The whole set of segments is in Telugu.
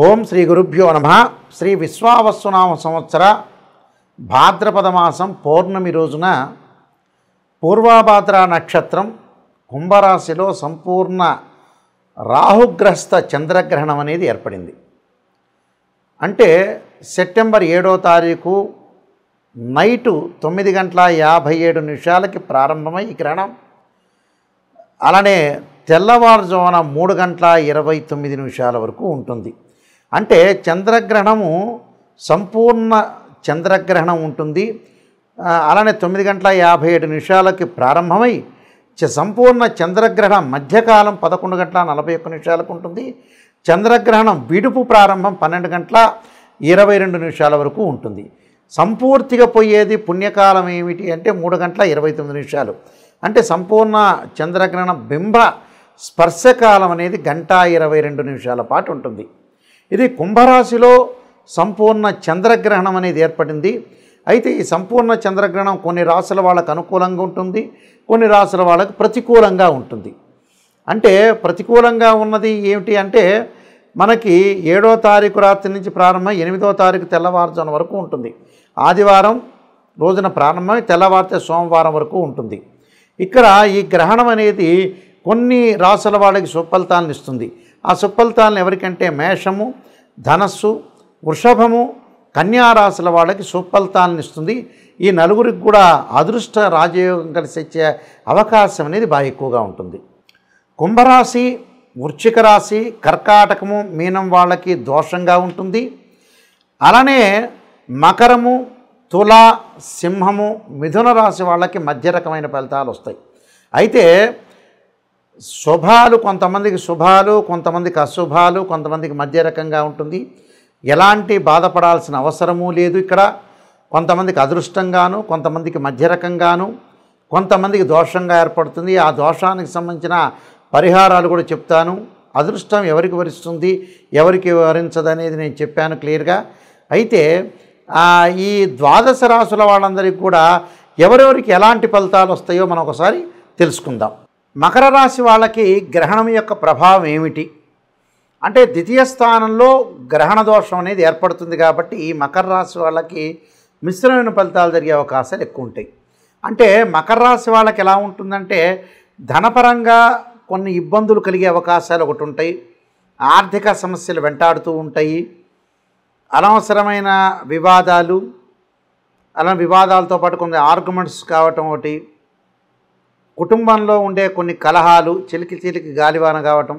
ఓం శ్రీ గురుభ్యో నమః. శ్రీ విశ్వావసునామ సంవత్సర భాద్రపద మాసం పౌర్ణమి రోజున పూర్వభాద్ర నక్షత్రం కుంభరాశిలో సంపూర్ణ రాహుగ్రస్త చంద్రగ్రహణం అనేది ఏర్పడింది. అంటే సెప్టెంబర్ 7వ తారీఖు నైటు 9:57 ప్రారంభమై ఈ గ్రహణం అలానే తెల్లవారుజామున 3:29 వరకు ఉంటుంది. అంటే చంద్రగ్రహణము సంపూర్ణ చంద్రగ్రహణం ఉంటుంది. అలానే 9:57 ప్రారంభమై సంపూర్ణ చంద్రగ్రహణం మధ్యకాలం 11:41 ఉంటుంది. చంద్రగ్రహణం విడుపు ప్రారంభం 12:22 వరకు ఉంటుంది. సంపూర్తిగా పోయేది పుణ్యకాలం ఏమిటి అంటే 3:29. అంటే సంపూర్ణ చంద్రగ్రహణ బింబ స్పర్శకాలం అనేది 1:22 పాటు ఉంటుంది. ఇది కుంభరాశిలో సంపూర్ణ చంద్రగ్రహణం అనేది ఏర్పడింది. అయితే ఈ సంపూర్ణ చంద్రగ్రహణం కొన్ని రాశుల వాళ్ళకు అనుకూలంగా ఉంటుంది, కొన్ని రాశుల వాళ్ళకు ప్రతికూలంగా ఉంటుంది. అంటే ప్రతికూలంగా ఉన్నది ఏమిటి అంటే మనకి 7వ తారీఖు రాత్రి నుంచి ప్రారంభమై 8వ తారీఖు తెల్లవారుజామున వరకు ఉంటుంది. ఆదివారం రోజున ప్రారంభమై తెల్లవారితే సోమవారం వరకు ఉంటుంది. ఇక్కడ ఈ గ్రహణం అనేది కొన్ని రాశుల వాళ్ళకి సుఫలితాలను ఇస్తుంది. ఆ సుఫలితాలను ఎవరికంటే మేషము, ధనస్సు, వృషభము, కన్యా రాశుల వాళ్ళకి సుఫలితాలను ఇస్తుంది. ఈ నలుగురికి కూడా అదృష్ట రాజయోగం కలిసి వచ్చే అవకాశం అనేది బాగా ఎక్కువగా ఉంటుంది. కుంభరాశి, వృశ్చిక రాశి, కర్కాటకము, మీనం వాళ్ళకి దోషంగా ఉంటుంది. అలానే మకరము, తుల, సింహము, మిథున రాశి వాళ్ళకి మధ్య రకమైన ఫలితాలు వస్తాయి. అయితే శుభాలు కొంతమందికి శుభాలు, కొంతమందికి అశుభాలు, కొంతమందికి మధ్య రకంగా ఉంటుంది. ఎలాంటి బాధపడాల్సిన అవసరమూ లేదు. ఇక్కడ కొంతమందికి అదృష్టంగాను, కొంతమందికి మధ్య రకంగాను, కొంతమందికి దోషంగా ఏర్పడుతుంది. ఆ దోషానికి సంబంధించిన పరిహారాలు కూడా చెప్తాను. అదృష్టం ఎవరికి వరిస్తుంది, ఎవరికి వరించదు అనేది నేను చెప్పాను క్లియర్గా. అయితే ఈ ద్వాదశ రాశుల వాళ్ళందరికీ కూడా ఎవరెవరికి ఎలాంటి ఫలితాలు వస్తాయో మనం ఒకసారి తెలుసుకుందాం. మకర రాశి వాళ్ళకి గ్రహణం యొక్క ప్రభావం ఏమిటి అంటే ద్వితీయ స్థానంలో గ్రహణ దోషం అనేది ఏర్పడుతుంది. కాబట్టి ఈ మకర రాశి వాళ్ళకి మిశ్రమైన ఫలితాలు జరిగే అవకాశాలు ఎక్కువ ఉంటాయి. అంటే మకర రాశి వాళ్ళకి ఎలా ఉంటుందంటే ధనపరంగా కొన్ని ఇబ్బందులు కలిగే అవకాశాలు ఒకటి ఉంటాయి. ఆర్థిక సమస్యలు వెంటాడుతూ ఉంటాయి. అనవసరమైన వివాదాలు, అలా వివాదాలతో పాటు కొన్ని ఆర్గ్యుమెంట్స్ కావటం ఒకటి, కుటుంబంలో ఉండే కొన్ని కలహాలు, చిలికి గాలివాన కావటం,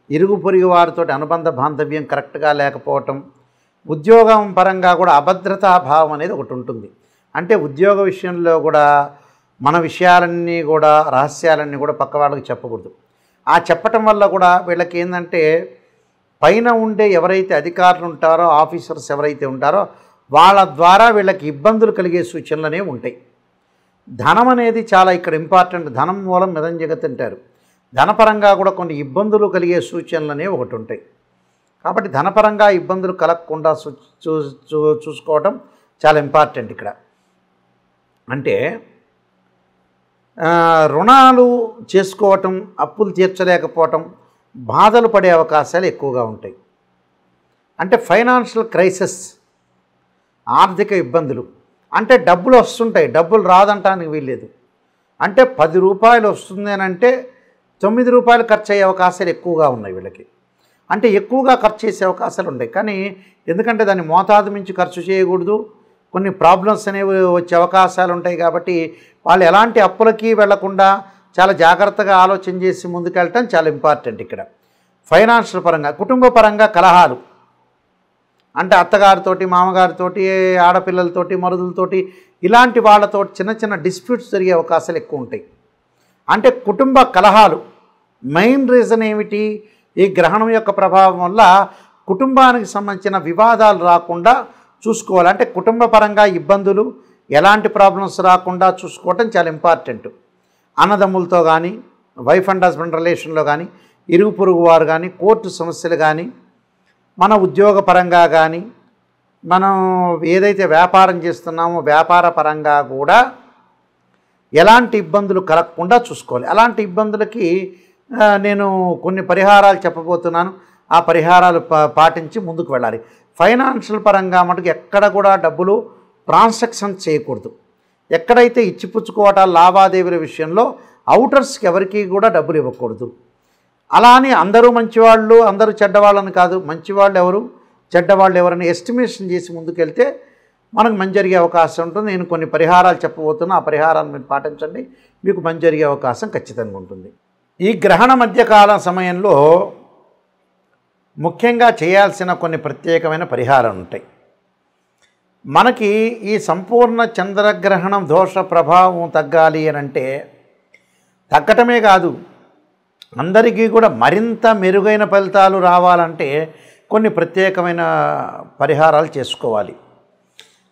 ఇరుగు పొరుగు వారితో అనుబంధ బాంధవ్యం కరెక్ట్గా లేకపోవటం, ఉద్యోగం పరంగా కూడా అభద్రతా భావం అనేది ఒకటి ఉంటుంది. అంటే ఉద్యోగ విషయంలో కూడా మన విషయాలన్నీ కూడా రహస్యాలన్నీ కూడా పక్క వాళ్ళకి చెప్పకూడదు. ఆ చెప్పటం వల్ల కూడా వీళ్ళకి ఏంటంటే పైన ఉండే ఎవరైతే అధికారులు ఉంటారో, ఆఫీసర్స్ ఎవరైతే ఉంటారో వాళ్ళ ద్వారా వీళ్ళకి ఇబ్బందులు కలిగే సూచనలు అనేవి ఉంటాయి. ధనం అనేది చాలా ఇక్కడ ఇంపార్టెంట్. ధనం మూలం మిదం జగత్ అంటారు. ధనపరంగా కూడా కొన్ని ఇబ్బందులు కలిగే సూచనలు అనేవి ఒకటి ఉంటాయి. కాబట్టి ధనపరంగా ఇబ్బందులు కలగకుండా చూసుకోవటం చాలా ఇంపార్టెంట్ ఇక్కడ. అంటే రుణాలు చేసుకోవటం, అప్పులు తీర్చలేకపోవటం, బాధలు పడే అవకాశాలు ఎక్కువగా ఉంటాయి. అంటే ఫైనాన్షియల్ క్రైసిస్, ఆర్థిక ఇబ్బందులు. అంటే డబ్బులు వస్తుంటాయి, డబ్బులు రాదంటానికి వీల్లేదు. అంటే 10 రూపాయలు వస్తుంది అని అంటే 9 రూపాయలు ఖర్చు అయ్యే అవకాశాలు ఎక్కువగా ఉన్నాయి వీళ్ళకి. అంటే ఎక్కువగా ఖర్చు చేసే అవకాశాలు ఉన్నాయి. కానీ ఎందుకంటే దాన్ని మోతాదు మించి ఖర్చు చేయకూడదు, కొన్ని ప్రాబ్లమ్స్ అనేవి వచ్చే అవకాశాలు ఉంటాయి. కాబట్టి వాళ్ళు ఎలాంటి అప్పులకి వెళ్లకుండా చాలా జాగ్రత్తగా ఆలోచన చేసి ముందుకెళ్ళటం చాలా ఇంపార్టెంట్ ఇక్కడ. ఫైనాన్షియల్ పరంగా, కుటుంబ పరంగా కలహాలు, అంటే అత్తగారితోటి, మామగారితోటి, ఆడపిల్లలతోటి, మరుదులతోటి, ఇలాంటి వాళ్ళతో చిన్న చిన్న డిస్ప్యూట్స్ జరిగే అవకాశాలు ఎక్కువ ఉంటాయి. అంటే కుటుంబ కలహాలు మెయిన్ రీజన్ ఏమిటి? ఈ గ్రహణం యొక్క ప్రభావం వల్ల కుటుంబానికి సంబంధించిన వివాదాలు రాకుండా చూసుకోవాలి. అంటే కుటుంబ పరంగా ఇబ్బందులు, ఎలాంటి ప్రాబ్లమ్స్ రాకుండా చూసుకోవటం చాలా ఇంపార్టెంట్. అన్నదమ్ములతో కానీ, వైఫ్ అండ్ హస్బెండ్ రిలేషన్లో కానీ, ఇరుగు పొరుగు వారు కానీ, కోర్టు సమస్యలు కానీ, మన ఉద్యోగ పరంగా కానీ, మనం ఏదైతే వ్యాపారం చేస్తున్నామో వ్యాపార పరంగా కూడా ఎలాంటి ఇబ్బందులు కలగకుండా చూసుకోవాలి. అలాంటి ఇబ్బందులకి నేను కొన్ని పరిహారాలు చెప్పబోతున్నాను. ఆ పరిహారాలు పాటించి ముందుకు వెళ్ళాలి. ఫైనాన్షియల్ పరంగా మటుకు ఎక్కడ కూడా డబ్బులు ట్రాన్సాక్షన్ చేయకూడదు. ఎక్కడైతే ఇచ్చిపుచ్చుకోవటాలు లావాదేవీల విషయంలో అవుటర్స్కి ఎవరికి కూడా డబ్బులు ఇవ్వకూడదు. అలా అని అందరూ మంచివాళ్ళు అందరూ చెడ్డవాళ్ళని కాదు, మంచివాళ్ళు ఎవరు చెడ్డవాళ్ళు ఎవరని ఎస్టిమేషన్ చేసి ముందుకెళ్తే మనకు మంచి జరిగే అవకాశం ఉంటుంది. నేను కొన్ని పరిహారాలు చెప్పబోతున్నా, ఆ పరిహారాలు మీరు పాటించండి, మీకు మంచి జరిగే అవకాశం ఖచ్చితంగా ఉంటుంది. ఈ గ్రహణ మధ్యకాల సమయంలో ముఖ్యంగా చేయాల్సిన కొన్ని ప్రత్యేకమైన పరిహారాలు ఉంటాయి. మనకి ఈ సంపూర్ణ చంద్రగ్రహణం దోష ప్రభావం తగ్గాలి అని అంటే తగ్గటమే కాదు, అందరికీ కూడా మరింత మెరుగైన ఫలితాలు రావాలంటే కొన్ని ప్రత్యేకమైన పరిహారాలు చేసుకోవాలి.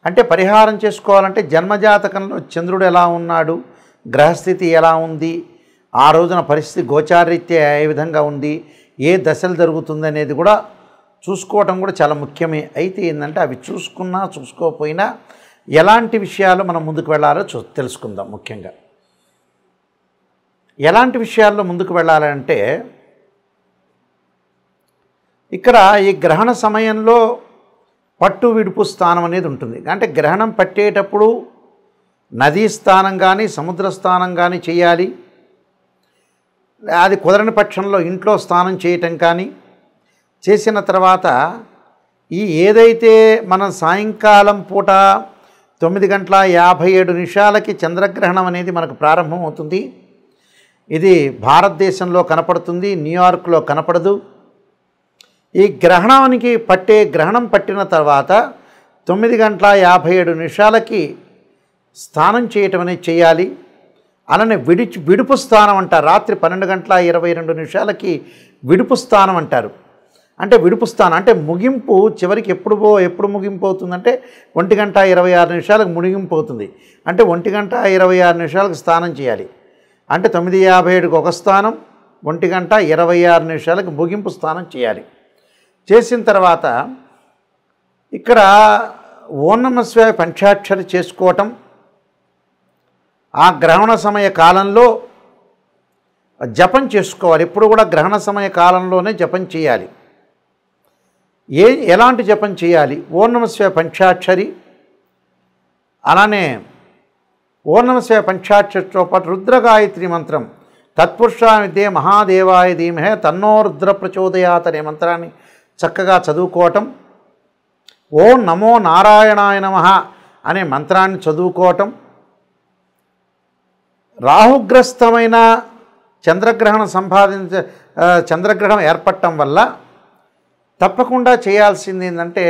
అంటే పరిహారం చేసుకోవాలంటే జన్మజాతకంలో చంద్రుడు ఎలా ఉన్నాడు, గ్రహస్థితి ఎలా ఉంది, ఆ రోజున పరిస్థితి గోచారీత్యా ఏ విధంగా ఉంది, ఏ దశలు జరుగుతుంది అనేది కూడా చూసుకోవటం కూడా చాలా ముఖ్యమే. అయితే ఏంటంటే అవి చూసుకున్నా చూసుకోకపోయినా ఎలాంటి విషయాలు మనం ముందుకు వెళ్ళాలో తెలుసుకుందాం. ముఖ్యంగా ఎలాంటి విషయాల్లో ముందుకు వెళ్ళాలంటే ఇక్కడ ఈ గ్రహణ సమయంలో పట్టు విడుపు స్థానం అనేది ఉంటుంది. అంటే గ్రహణం పట్టేటప్పుడు నదీ స్థానం కానీ సముద్ర స్థానం కానీ చేయాలి. అది కుదరని పక్షంలో ఇంట్లో స్నానం చేయటం కానీ చేసిన తర్వాత ఏదైతే మనం సాయంకాలం పూట 9:57 చంద్రగ్రహణం అనేది మనకు ప్రారంభం అవుతుంది. ఇది భారతదేశంలో కనపడుతుంది, న్యూయార్క్లో కనపడదు. ఈ గ్రహణం పట్టిన తర్వాత 9:57 స్నానం చేయటం అనేది చేయాలి. అలానే విడుపు స్థానం అంటారు. రాత్రి 12:22 విడుపు స్థానం అంటారు. అంటే విడుపు స్థానం అంటే ముగింపు చివరికి ఎప్పుడు ముగింపు అవుతుందంటే 1:26 ముగింపు అవుతుంది. అంటే 1:26 స్నానం చేయాలి. అంటే 9:57 ఒక స్థానం, 1:26 ముగింపు స్నానం చేయాలి. చేసిన తర్వాత ఇక్కడ ఓం నమః శివాయ పంచాక్షరి చేసుకోవటం, ఆ గ్రహణ సమయ కాలంలో జపం చేసుకోవాలి. ఎప్పుడు కూడా గ్రహణ సమయ కాలంలోనే జపం చేయాలి. ఎలాంటి జపం చేయాలి? ఓం నమః శివాయ పంచాక్షరి, అలానే ఓం నమః శివాయ పంచాక్షరితో పాటు రుద్రగాయత్రి మంత్రం తత్పురుషాయ విద్యే మహాదేవాయ ధీమహే తన్నో రుద్ర ప్రచోదయాత్ అనే మంత్రాన్ని చక్కగా చదువుకోవటం, ఓం నమో నారాయణాయ నమః అనే మంత్రాన్ని చదువుకోవటం, రాహుగ్రస్తమైన చంద్రగ్రహణం ఏర్పడటం వల్ల తప్పకుండా చేయాల్సింది ఏంటంటే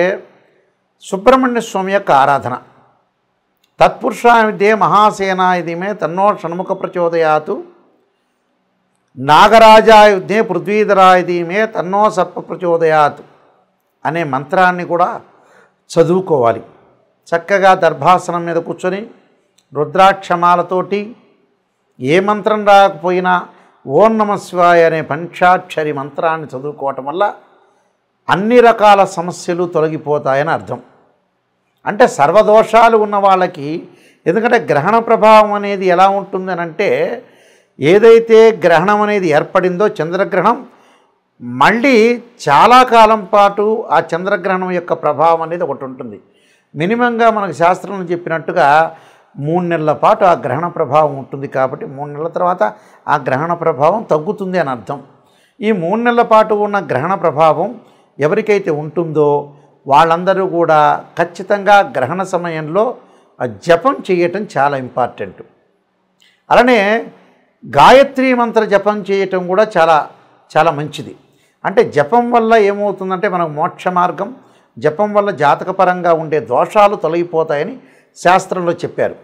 సుబ్రహ్మణ్య స్వామి యొక్క ఆరాధన. తత్పురుషాయ విద్యే మహాసేనాయ ధీమహే తన్నో షణ్ముఖ ప్రచోదయాత్, నాగరాజాయ విద్యే పృథ్వీధరాయ ధీమహే తన్నో సర్ప ప్రచోదయాత్ అనే మంత్రాన్ని కూడా చదువుకోవాలి. చక్కగా దర్భాసనం మీద కూర్చొని రుద్రాక్షమాలతోటి ఏ మంత్రం రాకపోయినా ఓం నమః శివాయ అనే పంచాక్షరి మంత్రాన్ని చదువుకోవటం వల్ల అన్ని రకాల సమస్యలు తొలగిపోతాయని అర్థం. అంటే సర్వదోషాలు ఉన్న వాళ్ళకి, ఎందుకంటే గ్రహణ ప్రభావం అనేది ఎలా ఉంటుందని అంటే ఏదైతే గ్రహణం అనేది ఏర్పడిందో చంద్రగ్రహణం మళ్ళీ చాలా కాలం పాటు ఆ చంద్రగ్రహణం యొక్క ప్రభావం అనేది ఒకటి ఉంటుంది. మినిమంగా మనకు శాస్త్రంలో చెప్పినట్టుగా 3 నెలల పాటు ఆ గ్రహణ ప్రభావం ఉంటుంది. కాబట్టి 3 నెలల తర్వాత ఆ గ్రహణ ప్రభావం తగ్గుతుంది అని అర్థం. ఈ 3 నెలల పాటు ఉన్న గ్రహణ ప్రభావం ఎవరికైతే ఉంటుందో వాళ్ళందరూ కూడా ఖచ్చితంగా గ్రహణ సమయంలో జపం చేయటం చాలా ఇంపార్టెంట్. అలానే గాయత్రి మంత్ర జపం చేయటం కూడా చాలా చాలా మంచిది. అంటే జపం వల్ల ఏమవుతుందంటే మనకు మోక్ష మార్గం, జపం వల్ల జాతకపరంగా ఉండే దోషాలు తొలగిపోతాయని శాస్త్రంలో చెప్పారు.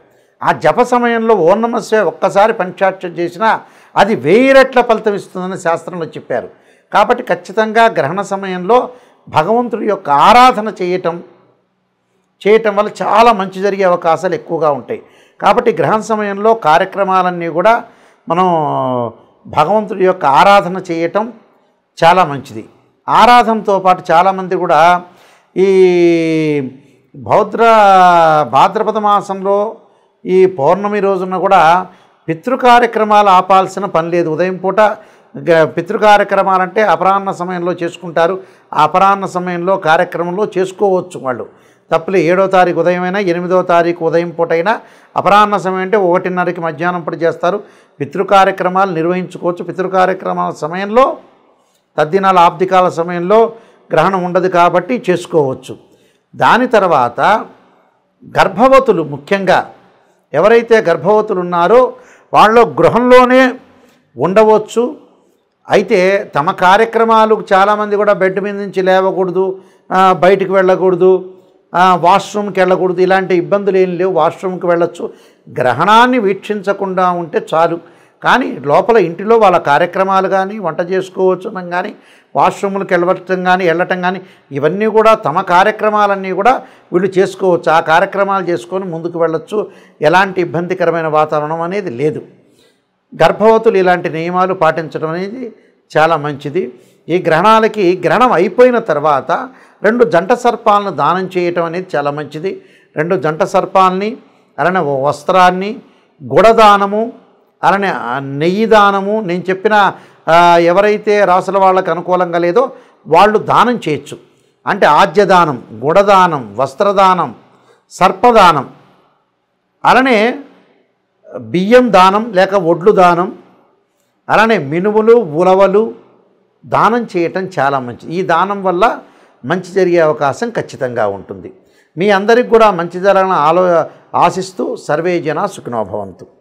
ఆ జప సమయంలో ఓం నమః శివాయ ఒక్కసారి పంచాక్షరి చేసినా అది 1000 రెట్ల ఫలితం ఇస్తుందని శాస్త్రంలో చెప్పారు. కాబట్టి ఖచ్చితంగా గ్రహణ సమయంలో భగవంతుడి యొక్క ఆరాధన చేయటం వల్ల చాలా మంచి జరిగే అవకాశాలు ఎక్కువగా ఉంటాయి. కాబట్టి గ్రహణ సమయంలో కార్యక్రమాలన్నీ కూడా మనం భగవంతుడి యొక్క ఆరాధన చేయటం చాలా మంచిది. ఆరాధనతో పాటు చాలామంది కూడా ఈ భాద్రపద మాసంలో ఈ పౌర్ణమి రోజున కూడా పితృ కార్యక్రమాలు ఆపాల్సిన పని లేదు. ఉదయం పూట పితృ కార్యక్రమాలంటే అపరాహ్న సమయంలో చేసుకుంటారు. ఆ అపరాహ్న సమయంలో కార్యక్రమంలో చేసుకోవచ్చు వాళ్ళు. తప్పులే 7వ తారీఖు ఉదయమైనా 8వ తారీఖు ఉదయం పూటైనా అపరాహ్న సమయం అంటే 1:30కి మధ్యాహ్నం పూట చేస్తారు. పితృ కార్యక్రమాలు నిర్వహించుకోవచ్చు. పితృ కార్యక్రమాల సమయంలో తద్దినాల ఆబ్దికాల సమయంలో గ్రహణం ఉండదు కాబట్టి చేసుకోవచ్చు. దాని తర్వాత గర్భవతులు, ముఖ్యంగా ఎవరైతే గర్భవతులు ఉన్నారో వాళ్ళు గృహంలోనే ఉండవచ్చు. అయితే తమ కార్యక్రమాలు చాలామంది కూడా బెడ్ మీద నుంచి లేవకూడదు, బయటికి వెళ్ళకూడదు, వాష్రూమ్కి వెళ్ళకూడదు, ఇలాంటి ఇబ్బందులు ఏం లేవు. వాష్రూమ్కి వెళ్ళొచ్చు. గ్రహణాన్ని వీక్షించకుండా ఉంటే చాలు. కానీ లోపల ఇంటిలో వాళ్ళ కార్యక్రమాలు కానీ వంట చేసుకోవచ్చు కానీ వాష్రూమ్లకు వెళ్ళటం కానీ ఇవన్నీ కూడా తమ కార్యక్రమాలన్నీ కూడా వీళ్ళు చేసుకోవచ్చు. ఆ కార్యక్రమాలు చేసుకొని ముందుకు వెళ్ళొచ్చు. ఎలాంటి ఇబ్బందికరమైన వాతావరణం అనేది లేదు. గర్భవతులు ఇలాంటి నియమాలు పాటించడం అనేది చాలా మంచిది. ఈ గ్రహణాలకి గ్రహణం అయిపోయిన తర్వాత 2 జంట సర్పాలను దానం చేయటం అనేది చాలా మంచిది. 2 జంట సర్పాలని, అలానే వస్త్రాన్ని, గుడదానము, అలానే నెయ్యి దానము, నేను చెప్పిన ఎవరైతే రాసుల వాళ్ళకి అనుకూలంగా లేదో వాళ్ళు దానం చేయొచ్చు. అంటే ఆజ్యదానం, గుడదానం, వస్త్రదానం, సర్పదానం, అలానే బియ్యం దానం లేక ఒడ్లు దానం, అలానే మినుములు, ఉలవలు దానం చేయటం చాలా మంచిది. ఈ దానం వల్ల మంచి జరిగే అవకాశం ఖచ్చితంగా ఉంటుంది. మీ అందరికి కూడా మంచి జరగాలని ఆశిస్తూ సర్వే జన సుఖినో భవంతు.